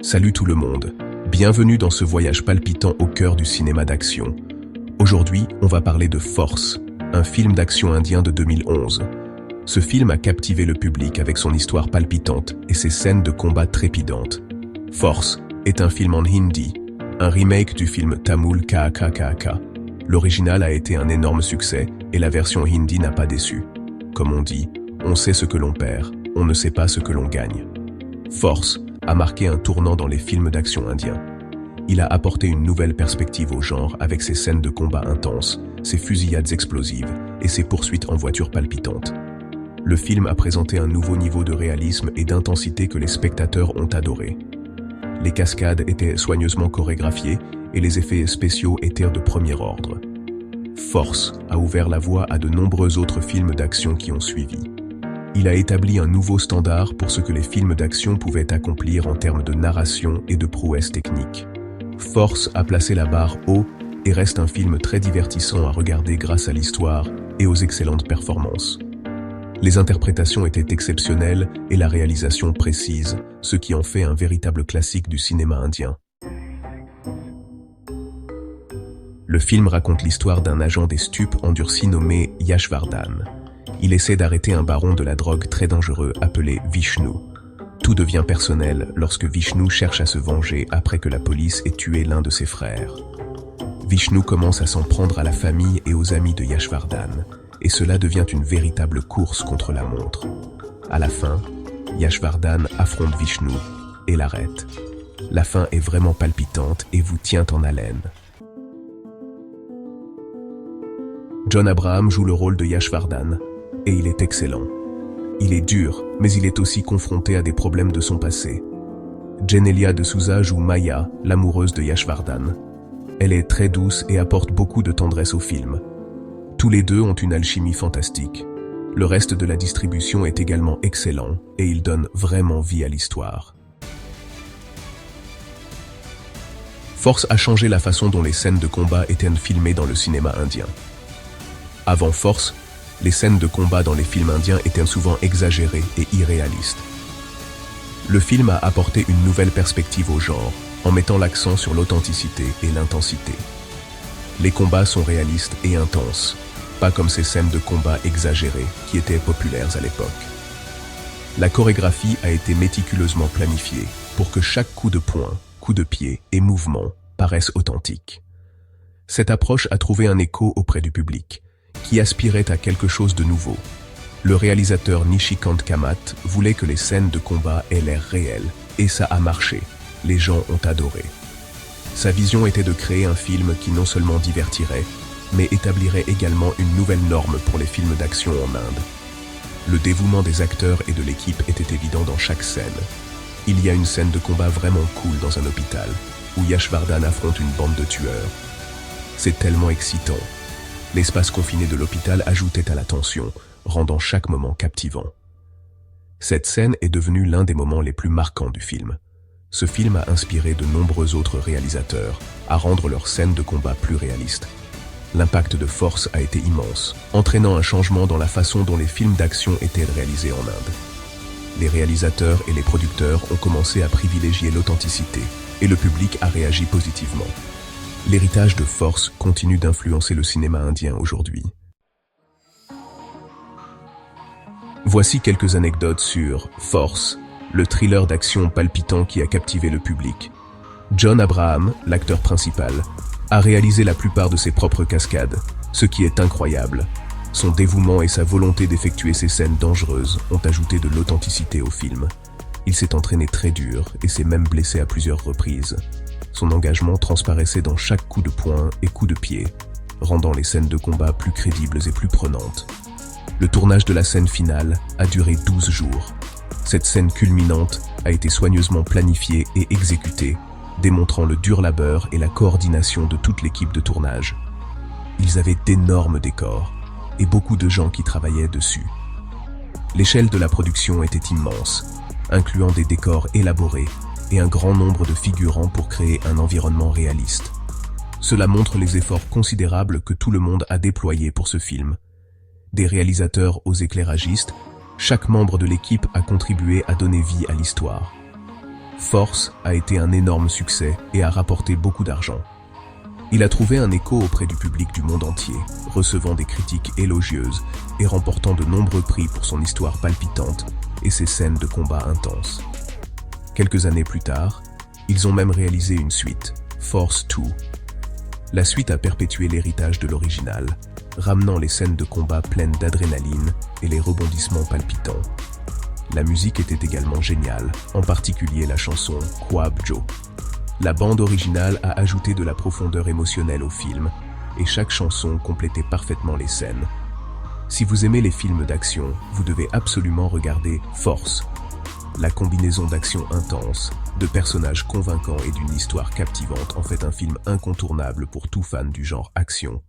Salut tout le monde, bienvenue dans ce voyage palpitant au cœur du cinéma d'action. Aujourd'hui, on va parler de Force, un film d'action indien de 2011. Ce film a captivé le public avec son histoire palpitante et ses scènes de combat trépidantes. Force est un film en hindi, un remake du film tamoul KKKK. L'original a été un énorme succès et la version hindi n'a pas déçu. Comme on dit, on sait ce que l'on perd, on ne sait pas ce que l'on gagne. Force a marqué un tournant dans les films d'action indiens. Il a apporté une nouvelle perspective au genre avec ses scènes de combat intenses, ses fusillades explosives et ses poursuites en voiture palpitantes. Le film a présenté un nouveau niveau de réalisme et d'intensité que les spectateurs ont adoré. Les cascades étaient soigneusement chorégraphiées et les effets spéciaux étaient de premier ordre. Force a ouvert la voie à de nombreux autres films d'action qui ont suivi. Il a établi un nouveau standard pour ce que les films d'action pouvaient accomplir en termes de narration et de prouesse technique. Force a placé la barre haut et reste un film très divertissant à regarder grâce à l'histoire et aux excellentes performances. Les interprétations étaient exceptionnelles et la réalisation précise, ce qui en fait un véritable classique du cinéma indien. Le film raconte l'histoire d'un agent des stupes endurci nommé Yashvardhan. Il essaie d'arrêter un baron de la drogue très dangereux appelé Vishnu. Tout devient personnel lorsque Vishnu cherche à se venger après que la police ait tué l'un de ses frères. Vishnu commence à s'en prendre à la famille et aux amis de Yashvardhan, et cela devient une véritable course contre la montre. À la fin, Yashvardhan affronte Vishnu et l'arrête. La fin est vraiment palpitante et vous tient en haleine. John Abraham joue le rôle de Yashvardhan, et il est excellent. Il est dur, mais il est aussi confronté à des problèmes de son passé. Genelia de Souza joue Maya, l'amoureuse de Yashvardhan. Elle est très douce et apporte beaucoup de tendresse au film. Tous les deux ont une alchimie fantastique. Le reste de la distribution est également excellent, et il donne vraiment vie à l'histoire. Force a changé la façon dont les scènes de combat étaient filmées dans le cinéma indien. Avant Force, les scènes de combat dans les films indiens étaient souvent exagérées et irréalistes. Le film a apporté une nouvelle perspective au genre, en mettant l'accent sur l'authenticité et l'intensité. Les combats sont réalistes et intenses, pas comme ces scènes de combat exagérées qui étaient populaires à l'époque. La chorégraphie a été méticuleusement planifiée pour que chaque coup de poing, coup de pied et mouvement paraissent authentiques. Cette approche a trouvé un écho auprès du public, qui aspirait à quelque chose de nouveau. Le réalisateur Nishikant Kamath voulait que les scènes de combat aient l'air réelles, et ça a marché. Les gens ont adoré. Sa vision était de créer un film qui non seulement divertirait, mais établirait également une nouvelle norme pour les films d'action en Inde. Le dévouement des acteurs et de l'équipe était évident dans chaque scène. Il y a une scène de combat vraiment cool dans un hôpital, où Yashvardhan affronte une bande de tueurs. C'est tellement excitant. L'espace confiné de l'hôpital ajoutait à la tension, rendant chaque moment captivant. Cette scène est devenue l'un des moments les plus marquants du film. Ce film a inspiré de nombreux autres réalisateurs à rendre leurs scènes de combat plus réalistes. L'impact de Force a été immense, entraînant un changement dans la façon dont les films d'action étaient réalisés en Inde. Les réalisateurs et les producteurs ont commencé à privilégier l'authenticité, et le public a réagi positivement. L'héritage de Force continue d'influencer le cinéma indien aujourd'hui. Voici quelques anecdotes sur Force, le thriller d'action palpitant qui a captivé le public. John Abraham, l'acteur principal, a réalisé la plupart de ses propres cascades, ce qui est incroyable. Son dévouement et sa volonté d'effectuer ces scènes dangereuses ont ajouté de l'authenticité au film. Il s'est entraîné très dur et s'est même blessé à plusieurs reprises. Son engagement transparaissait dans chaque coup de poing et coup de pied, rendant les scènes de combat plus crédibles et plus prenantes. Le tournage de la scène finale a duré 12 jours. Cette scène culminante a été soigneusement planifiée et exécutée, démontrant le dur labeur et la coordination de toute l'équipe de tournage. Ils avaient d'énormes décors et beaucoup de gens qui travaillaient dessus. L'échelle de la production était immense, incluant des décors élaborés et un grand nombre de figurants pour créer un environnement réaliste. Cela montre les efforts considérables que tout le monde a déployés pour ce film. Des réalisateurs aux éclairagistes, chaque membre de l'équipe a contribué à donner vie à l'histoire. Force a été un énorme succès et a rapporté beaucoup d'argent. Il a trouvé un écho auprès du public du monde entier, recevant des critiques élogieuses et remportant de nombreux prix pour son histoire palpitante et ses scènes de combat intenses. Quelques années plus tard, ils ont même réalisé une suite, Force 2. La suite a perpétué l'héritage de l'original, ramenant les scènes de combat pleines d'adrénaline et les rebondissements palpitants. La musique était également géniale, en particulier la chanson Quab Joe. La bande originale a ajouté de la profondeur émotionnelle au film, et chaque chanson complétait parfaitement les scènes. Si vous aimez les films d'action, vous devez absolument regarder Force. La combinaison d'action intense, de personnages convaincants et d'une histoire captivante en fait un film incontournable pour tout fan du genre action,